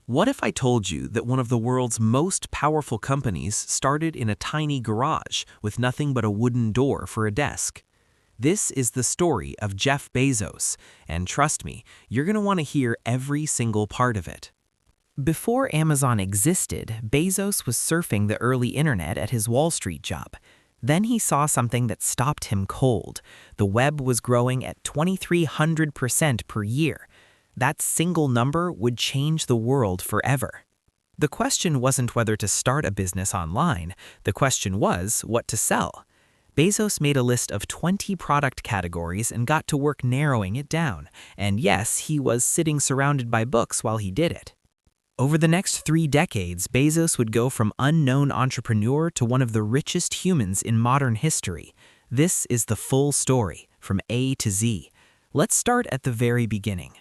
What if I told you that one of the world's most powerful companies started in a tiny garage with nothing but a wooden door for a desk? This is the story of Jeff Bezos, and trust me, you're going to want to hear every single part of it. Before Amazon existed, Bezos was surfing the early internet at his Wall Street job. Then he saw something that stopped him cold. The web was growing at 2,300% per year. That single number would change the world forever. The question wasn't whether to start a business online. The question was what to sell. Bezos made a list of 20 product categories and got to work narrowing it down. And yes, he was sitting surrounded by books while he did it. Over the next 3 decades, Bezos would go from unknown entrepreneur to one of the richest humans in modern history. This is the full story, from A to Z. Let's start at the very beginning.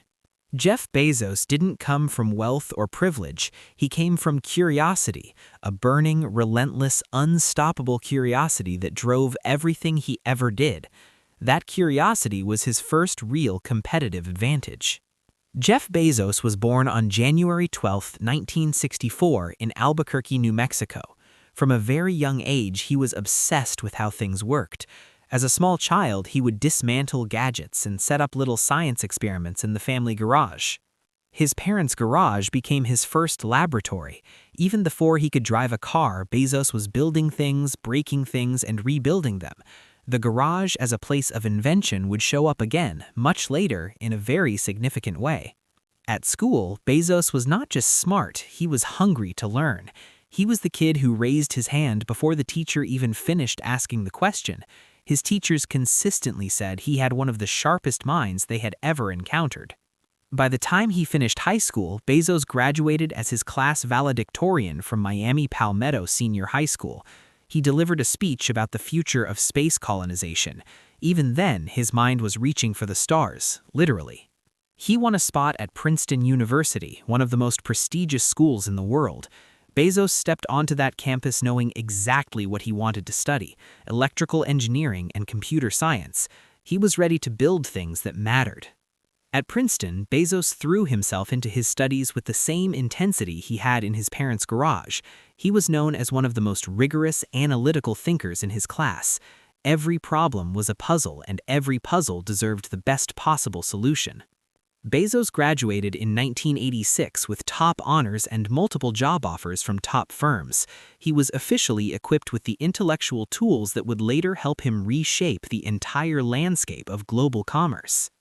Jeff Bezos didn't come from wealth or privilege. He came from curiosity, a burning, relentless, unstoppable curiosity that drove everything he ever did. That curiosity was his first real competitive advantage. Jeff Bezos was born on January 12, 1964, in Albuquerque, New Mexico. From a very young age, he was obsessed with how things worked. As a small child, he would dismantle gadgets and set up little science experiments in the family garage. His parents' garage became his first laboratory. Even before he could drive a car, Bezos was building things, breaking things, and rebuilding them. The garage as a place of invention would show up again, much later, in a very significant way. At school, Bezos was not just smart, he was hungry to learn. He was the kid who raised his hand before the teacher even finished asking the question. His teachers consistently said he had one of the sharpest minds they had ever encountered. By the time he finished high school, Bezos graduated as his class valedictorian from Miami Palmetto Senior High School. He delivered a speech about the future of space colonization. Even then, his mind was reaching for the stars, literally. He won a spot at Princeton University, one of the most prestigious schools in the world. Bezos stepped onto that campus knowing exactly what he wanted to study: electrical engineering and computer science. He was ready to build things that mattered. At Princeton, Bezos threw himself into his studies with the same intensity he had in his parents' garage. He was known as one of the most rigorous, analytical thinkers in his class. Every problem was a puzzle, and every puzzle deserved the best possible solution. Bezos graduated in 1986 with top honors and multiple job offers from top firms. He was officially equipped with the intellectual tools that would later help him reshape the entire landscape of global commerce.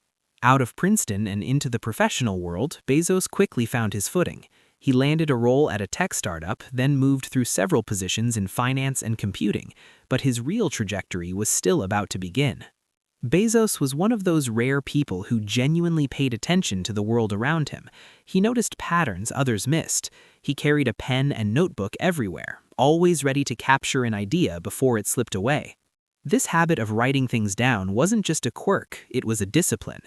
Out of Princeton and into the professional world, Bezos quickly found his footing. He landed a role at a tech startup, then moved through several positions in finance and computing, but his real trajectory was still about to begin. Bezos was one of those rare people who genuinely paid attention to the world around him. He noticed patterns others missed. He carried a pen and notebook everywhere, always ready to capture an idea before it slipped away. This habit of writing things down wasn't just a quirk, it was a discipline.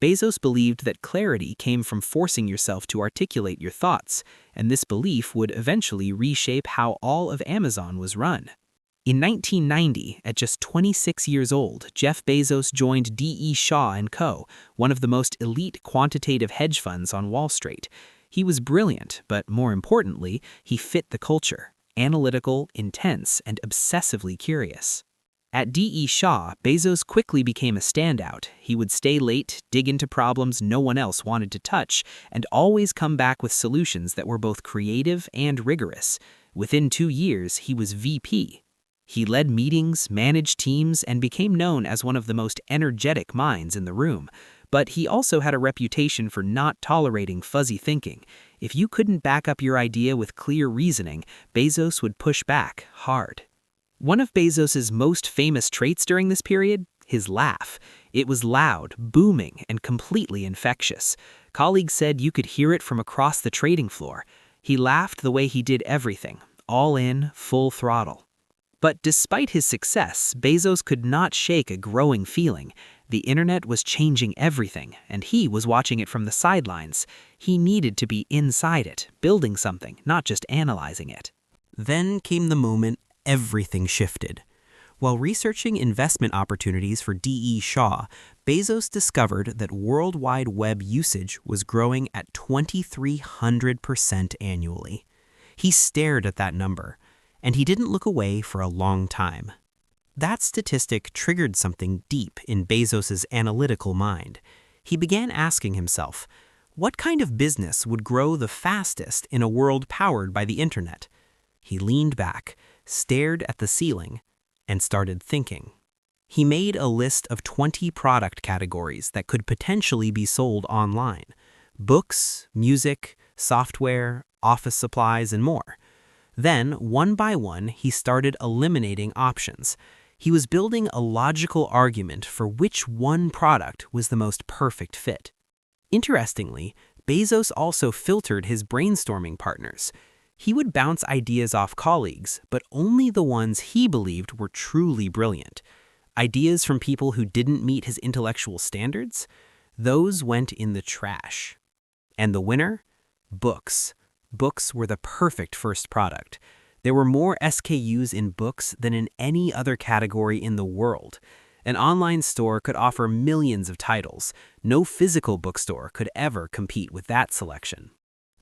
Bezos believed that clarity came from forcing yourself to articulate your thoughts, and this belief would eventually reshape how all of Amazon was run. In 1990, at just 26 years old, Jeff Bezos joined D.E. Shaw & Co., one of the most elite quantitative hedge funds on Wall Street. He was brilliant, but more importantly, he fit the culture: analytical, intense, and obsessively curious. At D.E. Shaw, Bezos quickly became a standout. He would stay late, dig into problems no one else wanted to touch, and always come back with solutions that were both creative and rigorous. Within 2 years, he was VP. He led meetings, managed teams, and became known as one of the most energetic minds in the room. But he also had a reputation for not tolerating fuzzy thinking. If you couldn't back up your idea with clear reasoning, Bezos would push back hard. One of Bezos's most famous traits during this period? His laugh. It was loud, booming, and completely infectious. Colleagues said you could hear it from across the trading floor. He laughed the way he did everything, all in, full throttle. But despite his success, Bezos could not shake a growing feeling. The internet was changing everything, and he was watching it from the sidelines. He needed to be inside it, building something, not just analyzing it. Then came the moment everything shifted. While researching investment opportunities for D.E. Shaw, Bezos discovered that worldwide web usage was growing at 2,300% annually. He stared at that number, and he didn't look away for a long time. That statistic triggered something deep in Bezos's analytical mind. He began asking himself, what kind of business would grow the fastest in a world powered by the internet? He leaned back, stared at the ceiling, and started thinking. He made a list of 20 product categories that could potentially be sold online: books, music, software, office supplies, and more. Then, one by one, he started eliminating options. He was building a logical argument for which one product was the most perfect fit. Interestingly, Bezos also filtered his brainstorming partners. He would bounce ideas off colleagues, but only the ones he believed were truly brilliant. Ideas from people who didn't meet his intellectual standards? Those went in the trash. And the winner? Books. Books were the perfect first product. There were more SKUs in books than in any other category in the world. An online store could offer millions of titles. No physical bookstore could ever compete with that selection.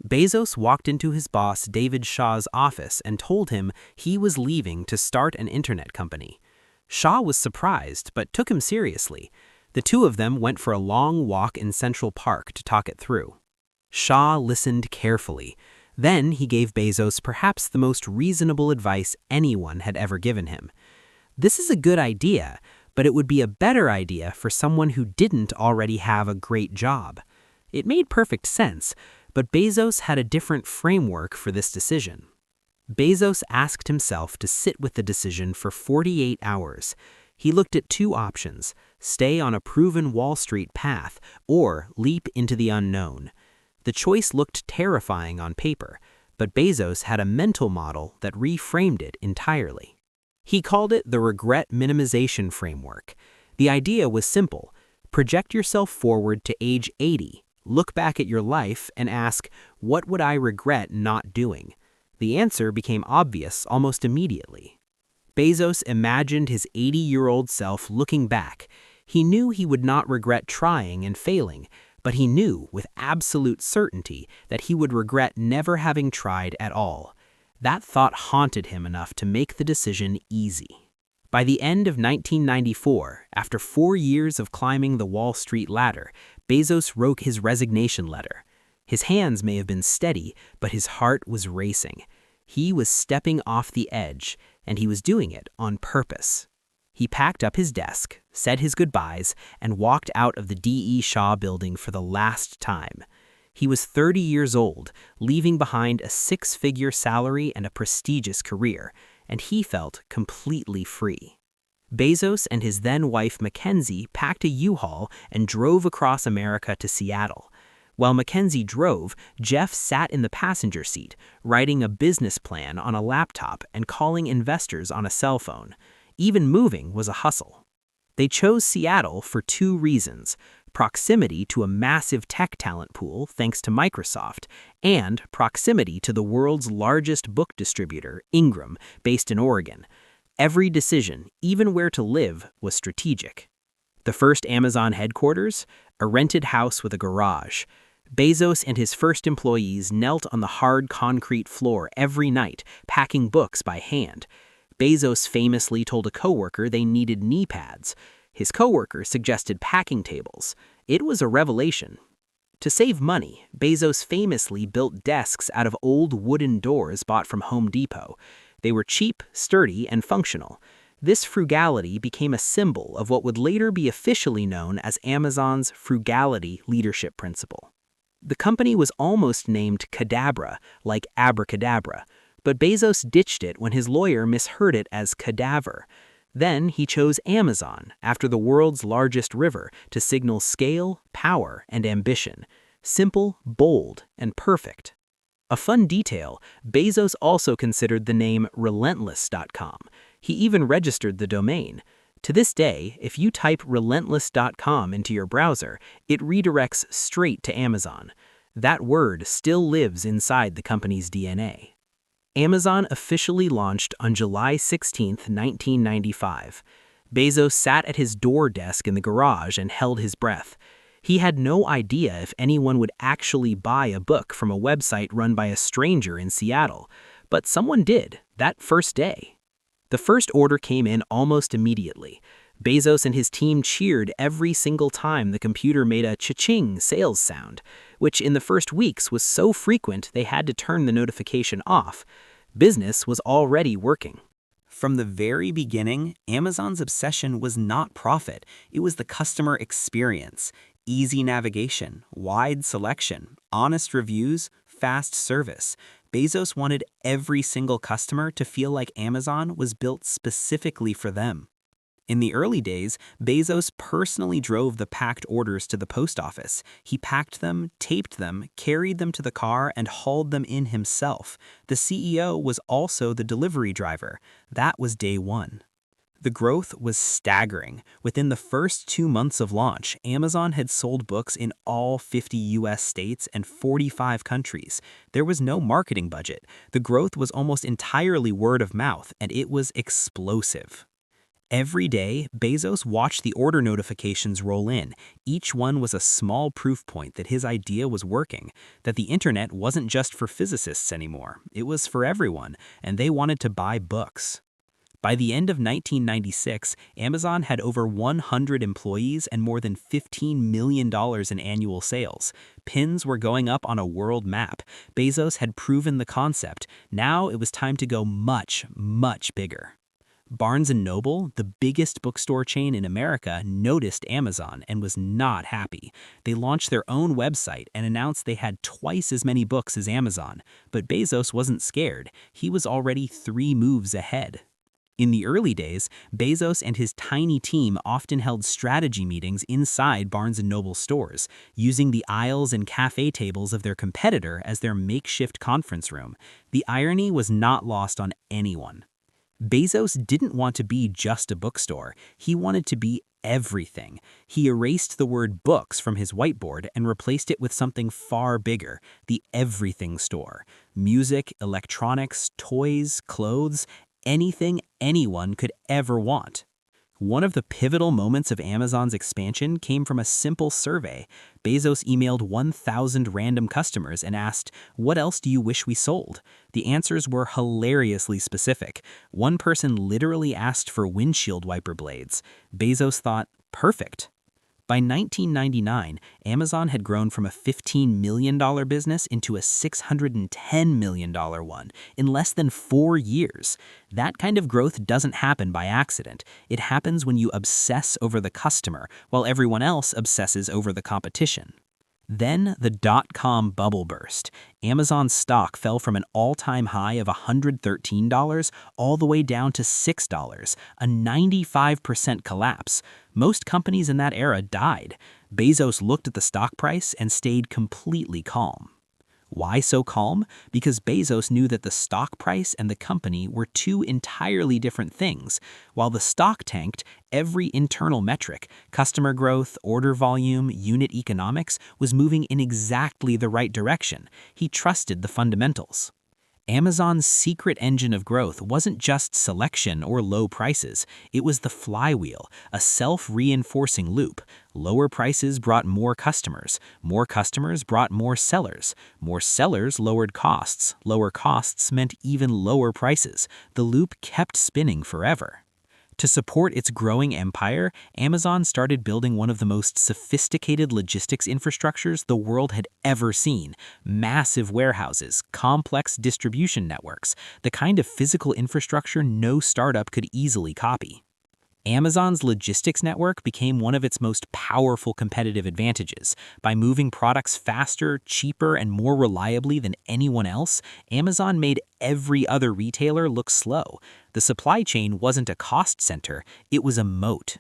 Bezos walked into his boss David Shaw's office and told him he was leaving to start an internet company. Shaw was surprised, but took him seriously. The two of them went for a long walk in Central Park to talk it through. Shaw listened carefully. Then he gave Bezos perhaps the most reasonable advice anyone had ever given him. This is a good idea, but it would be a better idea for someone who didn't already have a great job. It made perfect sense, but Bezos had a different framework for this decision. Bezos asked himself to sit with the decision for 48 hours. He looked at two options: stay on a proven Wall Street path or leap into the unknown. The choice looked terrifying on paper, but Bezos had a mental model that reframed it entirely. He called it the regret minimization framework. The idea was simple: project yourself forward to age 80. Look back at your life and ask, what would I regret not doing? The answer became obvious almost immediately. Bezos imagined his 80-year-old self looking back. He knew he would not regret trying and failing, but he knew with absolute certainty that he would regret never having tried at all. That thought haunted him enough to make the decision easy. By the end of 1994, after 4 years of climbing the Wall Street ladder, Bezos wrote his resignation letter. His hands may have been steady, but his heart was racing. He was stepping off the edge, and he was doing it on purpose. He packed up his desk, said his goodbyes, and walked out of the D.E. Shaw building for the last time. He was 30 years old, leaving behind a 6-figure salary and a prestigious career, and he felt completely free. Bezos and his then-wife Mackenzie packed a U-Haul and drove across America to Seattle. While Mackenzie drove, Jeff sat in the passenger seat, writing a business plan on a laptop and calling investors on a cell phone. Even moving was a hustle. They chose Seattle for 2 reasons: proximity to a massive tech talent pool thanks to Microsoft, and proximity to the world's largest book distributor, Ingram, based in Oregon. Every decision, even where to live, was strategic. The first Amazon headquarters? A rented house with a garage. Bezos and his first employees knelt on the hard concrete floor every night, packing books by hand. Bezos famously told a coworker they needed knee pads. His coworker suggested packing tables. It was a revelation. To save money, Bezos famously built desks out of old wooden doors bought from Home Depot. They were cheap, sturdy, and functional. This frugality became a symbol of what would later be officially known as Amazon's frugality leadership principle. The company was almost named Cadabra, like abracadabra, but Bezos ditched it when his lawyer misheard it as cadaver. Then he chose Amazon, after the world's largest river, to signal scale, power, and ambition. Simple, bold, and perfect. A fun detail, Bezos also considered the name relentless.com. He even registered the domain. To this day, if you type relentless.com into your browser, it redirects straight to Amazon. That word still lives inside the company's DNA. Amazon officially launched on July 16, 1995. Bezos sat at his door desk in the garage and held his breath. He had no idea if anyone would actually buy a book from a website run by a stranger in Seattle, but someone did, that first day. The first order came in almost immediately. Bezos and his team cheered every single time the computer made a cha-ching sales sound, which in the first weeks was so frequent they had to turn the notification off. Business was already working. From the very beginning, Amazon's obsession was not profit. It was the customer experience. Easy navigation, wide selection, honest reviews, fast service. Bezos wanted every single customer to feel like Amazon was built specifically for them. In the early days, Bezos personally drove the packed orders to the post office. He packed them, taped them, carried them to the car, and hauled them in himself. The CEO was also the delivery driver. That was day one. The growth was staggering. Within the first 2 months of launch, Amazon had sold books in all 50 US states and 45 countries. There was no marketing budget. The growth was almost entirely word of mouth, and it was explosive. Every day, Bezos watched the order notifications roll in. Each one was a small proof point that his idea was working, that the internet wasn't just for physicists anymore. It was for everyone, and they wanted to buy books. By the end of 1996, Amazon had over 100 employees and more than $15 million in annual sales. Pins were going up on a world map. Bezos had proven the concept. Now it was time to go much, much bigger. Barnes & Noble, the biggest bookstore chain in America, noticed Amazon and was not happy. They launched their own website and announced they had twice as many books as Amazon. But Bezos wasn't scared. He was already 3 moves ahead. In the early days, Bezos and his tiny team often held strategy meetings inside Barnes & Noble stores, using the aisles and cafe tables of their competitor as their makeshift conference room. The irony was not lost on anyone. Bezos didn't want to be just a bookstore. He wanted to be everything. He erased the word books from his whiteboard and replaced it with something far bigger, the everything store. Music, electronics, toys, clothes, anything anyone could ever want. One of the pivotal moments of Amazon's expansion came from a simple survey. Bezos emailed 1,000 random customers and asked, "What else do you wish we sold?" The answers were hilariously specific. One person literally asked for windshield wiper blades. Bezos thought, perfect. By 1999, Amazon had grown from a $15 million business into a $610 million one in less than 4 years. That kind of growth doesn't happen by accident. It happens when you obsess over the customer while everyone else obsesses over the competition. Then the dot-com bubble burst. Amazon's stock fell from an all-time high of $113 all the way down to $6, a 95% collapse. Most companies in that era died. Bezos looked at the stock price and stayed completely calm. Why so calm? Because Bezos knew that the stock price and the company were 2 entirely different things. While the stock tanked, every internal metric, customer growth, order volume, unit economics, was moving in exactly the right direction. He trusted the fundamentals. Amazon's secret engine of growth wasn't just selection or low prices. It was the flywheel, a self-reinforcing loop. Lower prices brought more customers brought more sellers lowered costs, lower costs meant even lower prices. The loop kept spinning forever. To support its growing empire, Amazon started building one of the most sophisticated logistics infrastructures the world had ever seen. Massive warehouses, complex distribution networks, the kind of physical infrastructure no startup could easily copy. Amazon's logistics network became one of its most powerful competitive advantages. By moving products faster, cheaper, and more reliably than anyone else, Amazon made every other retailer look slow. The supply chain wasn't a cost center, it was a moat.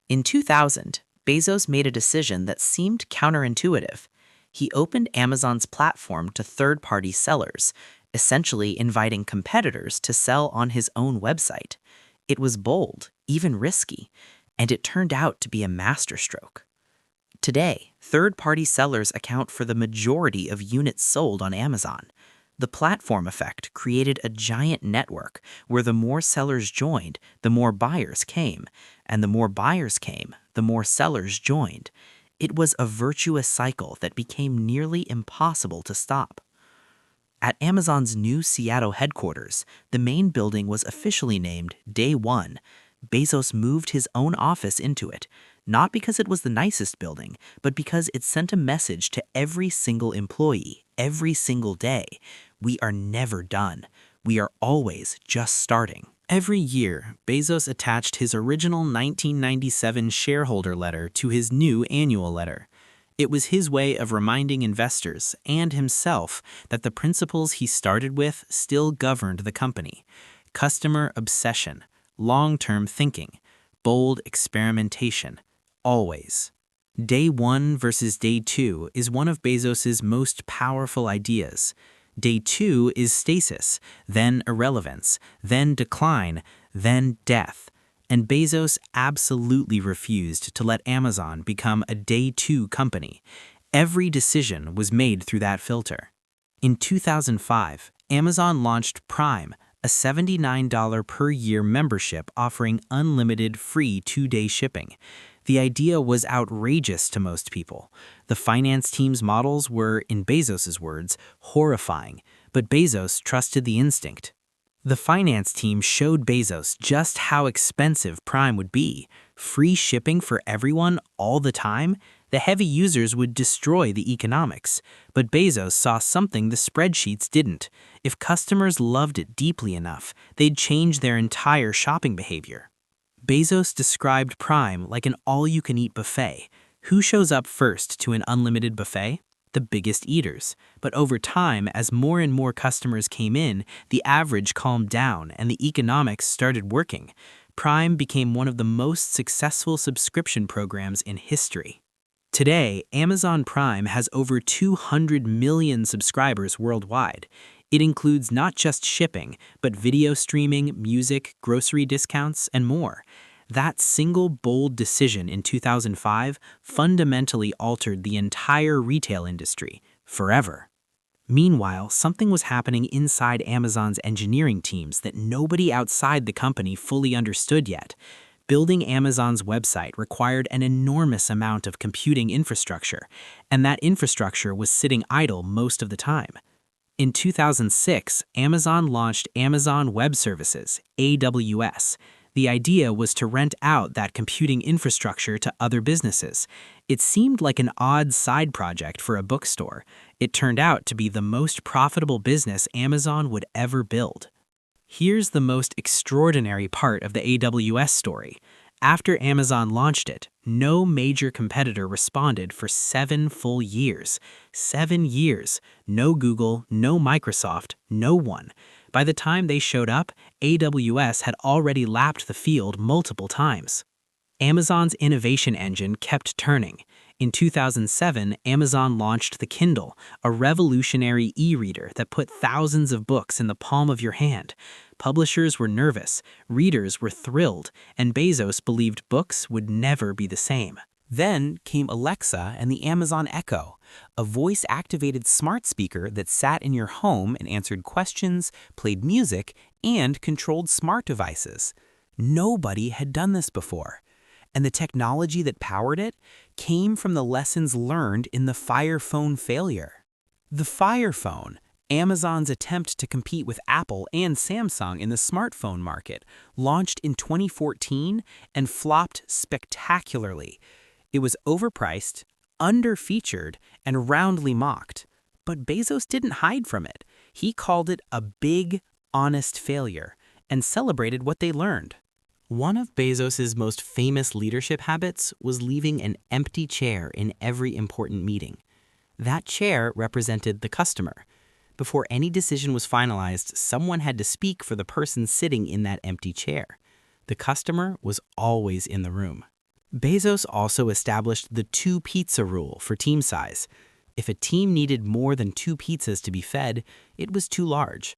In 2000, Bezos made a decision that seemed counterintuitive. He opened Amazon's platform to third-party sellers, essentially inviting competitors to sell on his own website. It was bold, even risky, and it turned out to be a masterstroke. Today, third-party sellers account for the majority of units sold on Amazon. The platform effect created a giant network where the more sellers joined, the more buyers came, and the more buyers came, the more sellers joined. It was a virtuous cycle that became nearly impossible to stop. At Amazon's new Seattle headquarters, the main building was officially named Day One. Bezos moved his own office into it, not because it was the nicest building, but because it sent a message to every single employee, every single day. We are never done. We are always just starting. Every year, Bezos attached his original 1997 shareholder letter to his new annual letter. It was his way of reminding investors and himself that the principles he started with still governed the company. Customer obsession, long-term thinking, bold experimentation, always. Day one versus day two is one of Bezos's most powerful ideas. Day two is stasis, then irrelevance, then decline, then death. And Bezos absolutely refused to let Amazon become a day two company. Every decision was made through that filter. In 2005, Amazon launched Prime, a $79 per year membership offering unlimited free 2-day shipping. The idea was outrageous to most people. The finance team's models were, in Bezos's words, horrifying, but Bezos trusted the instinct. The finance team showed Bezos just how expensive Prime would be. Free shipping for everyone all the time? The heavy users would destroy the economics. But Bezos saw something the spreadsheets didn't. If customers loved it deeply enough, they'd change their entire shopping behavior. Bezos described Prime like an all-you-can-eat buffet. Who shows up first to an unlimited buffet? The biggest eaters. But over time, as more and more customers came in, the average calmed down and the economics started working. Prime became one of the most successful subscription programs in history. Today, Amazon Prime has over 200 million subscribers worldwide. It includes not just shipping, but video streaming, music, grocery discounts, and more. That single bold decision in 2005 fundamentally altered the entire retail industry, forever. Meanwhile, something was happening inside Amazon's engineering teams that nobody outside the company fully understood yet. Building Amazon's website required an enormous amount of computing infrastructure, and that infrastructure was sitting idle most of the time. In 2006, Amazon launched Amazon Web Services, AWS. The idea was to rent out that computing infrastructure to other businesses. It seemed like an odd side project for a bookstore. It turned out to be the most profitable business Amazon would ever build. Here's the most extraordinary part of the AWS story. After Amazon launched it, no major competitor responded for 7 full years. 7 years. No Google, no Microsoft, no one. By the time they showed up, AWS had already lapped the field multiple times. Amazon's innovation engine kept turning. In 2007, Amazon launched the Kindle, a revolutionary e-reader that put thousands of books in the palm of your hand. Publishers were nervous, readers were thrilled, and Bezos believed books would never be the same. Then came Alexa and the Amazon Echo, a voice-activated smart speaker that sat in your home and answered questions, played music, and controlled smart devices. Nobody had done this before. And the technology that powered it came from the lessons learned in the Fire Phone failure. The Fire Phone, Amazon's attempt to compete with Apple and Samsung in the smartphone market, launched in 2014 and flopped spectacularly. It was overpriced, under-featured, and roundly mocked. But Bezos didn't hide from it. He called it a big, honest failure and celebrated what they learned. One of Bezos's most famous leadership habits was leaving an empty chair in every important meeting. That chair represented the customer. Before any decision was finalized, someone had to speak for the person sitting in that empty chair. The customer was always in the room. Bezos also established the 2-pizza rule for team size. If a team needed more than 2 pizzas to be fed, it was too large.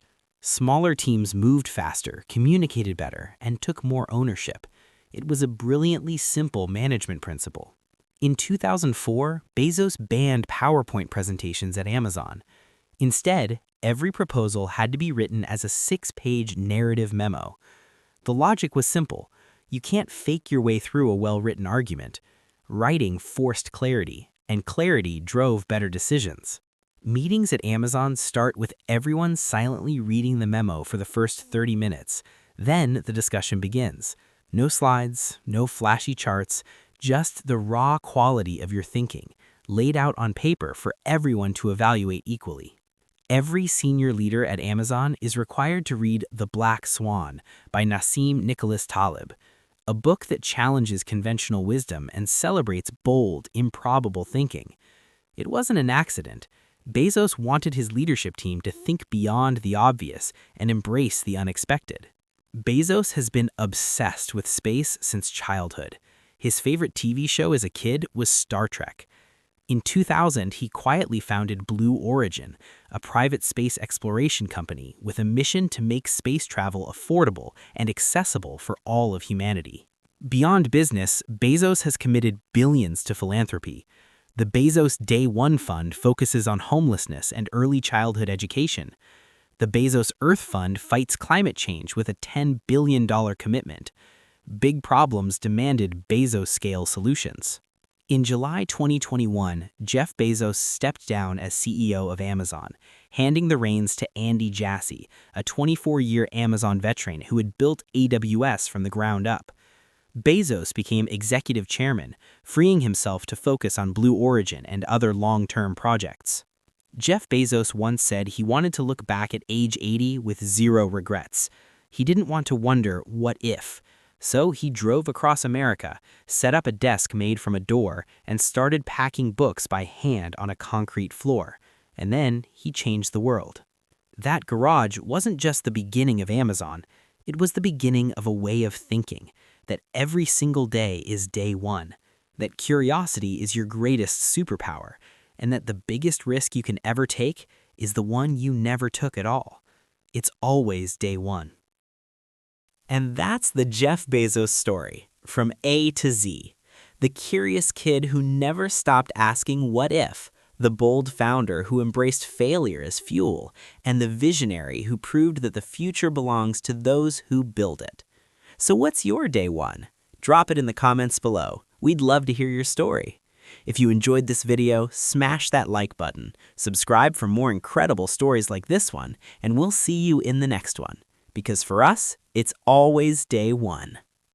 Smaller teams moved faster, communicated better, and took more ownership. It was a brilliantly simple management principle. In 2004, Bezos banned PowerPoint presentations at Amazon. Instead, every proposal had to be written as a 6-page narrative memo. The logic was simple. You can't fake your way through a well-written argument. Writing forced clarity, and clarity drove better decisions. Meetings at Amazon start with everyone silently reading the memo for the first 30 minutes. Then the discussion begins. No slides, no flashy charts, just the raw quality of your thinking, laid out on paper for everyone to evaluate equally. Every senior leader at Amazon is required to read The Black Swan by Nassim Nicholas Taleb, a book that challenges conventional wisdom and celebrates bold, improbable thinking. It wasn't an accident. Bezos wanted his leadership team to think beyond the obvious and embrace the unexpected. Bezos has been obsessed with space since childhood. His favorite TV show as a kid was Star Trek. In 2000, he quietly founded Blue Origin, a private space exploration company with a mission to make space travel affordable and accessible for all of humanity. Beyond business, Bezos has committed billions to philanthropy. The Bezos Day One Fund focuses on homelessness and early childhood education. The Bezos Earth Fund fights climate change with a $10 billion commitment. Big problems demanded Bezos-scale solutions. In July 2021, Jeff Bezos stepped down as CEO of Amazon, handing the reins to Andy Jassy, a 24-year Amazon veteran who had built AWS from the ground up. Bezos became executive chairman, freeing himself to focus on Blue Origin and other long-term projects. Jeff Bezos once said he wanted to look back at age 80 with zero regrets. He didn't want to wonder what if. So he drove across America, set up a desk made from a door, and started packing books by hand on a concrete floor. And then he changed the world. That garage wasn't just the beginning of Amazon. It was the beginning of a way of thinking, that every single day is day one, that curiosity is your greatest superpower, and that the biggest risk you can ever take is the one you never took at all. It's always day one. And that's the Jeff Bezos story, from A to Z. The curious kid who never stopped asking what if, the bold founder who embraced failure as fuel, and the visionary who proved that the future belongs to those who build it. So what's your day one? Drop it in the comments below. We'd love to hear your story. If you enjoyed this video, smash that like button, subscribe for more incredible stories like this one, and we'll see you in the next one. Because for us, it's always day one.